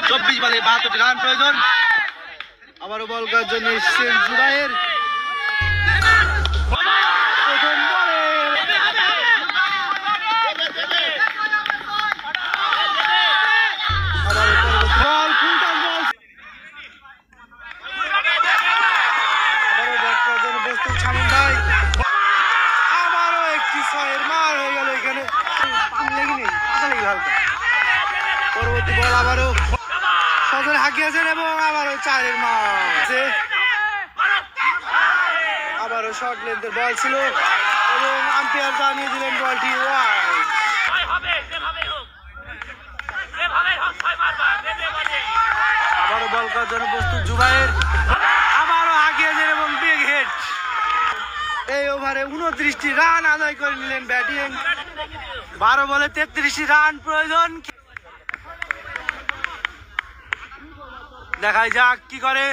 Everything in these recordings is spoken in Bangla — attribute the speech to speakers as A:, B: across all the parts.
A: 24 বলে 72টি রান প্রয়োজন। আবারও বল করার জন্য এসেছেন জুবায়ের। আবারও একটি 6-এর মার হয়ে গেল এখানে। পরবর্তী বল আবারও সজরে হাঁকিয়েছেন এবং আবারও 4-এর মার। আবারও শর্ট লেন্থের বল ছিল এবং আম্পায়ার জানিয়ে দিলেন বলটি ওয়াইড। আবারও বল করার জন্য প্রস্তুত জুবায়ের। আবারও হাঁকিয়েছেন এবং বিগ হিট। এই ওভারে 29টি রান আদায় করে নিলেন ব্যাটিং। 12 বলে 33টি রান প্রয়োজন। দেখাই যাক কি করে।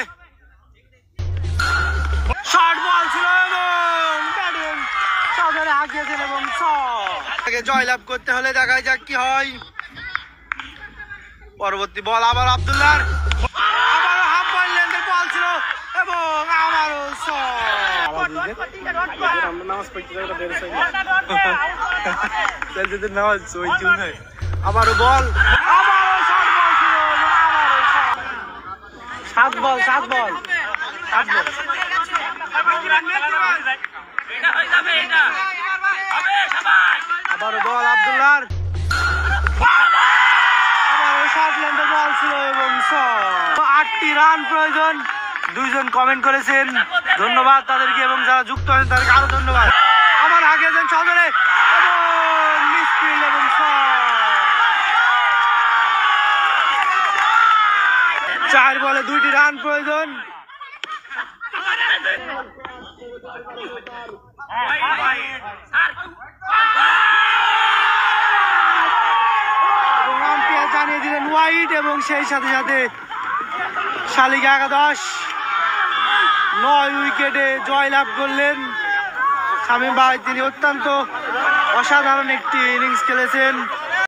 A: শর্ট বল ছিল এবং ব্যাটিং সজরে হাঁকিয়েছেন এবং জয়লাভ করতে হলে দেখাই যাক কি হয়। পরবর্তী বল আবার আব্দুল্লাহর। আবারও হাফ বল লেন্থের বল ছিল এবং আবারও আবারও বল। আবারও শর্ট বল ছিল। 7 বল। আবারও বল আব্দুল্লাহর। আবারও শর্ট লেন্থের বল ছিল এবং 8টি রান প্রয়োজন। 2 জন কমেন্ট করেছেন, ধন্যবাদ তাদেরকে এবং যারা যুক্ত আছেন তাদেরকে আরো ধন্যবাদ। আবার হাঁকিয়েছেন সজরে এবং মিসফিল্ড এবং 4 বলে 2টি রান প্রয়োজন। এবং আম্পায়ার জানিয়ে দিলেন ওয়াইড এবং সেই সাথে সাথে শালিকা একাদশ 9 উইকেটে জয়লাভ করলেন। শামীম ভাই তিনি অত্যন্ত অসাধারণ একটি ইনিংস খেলেছেন।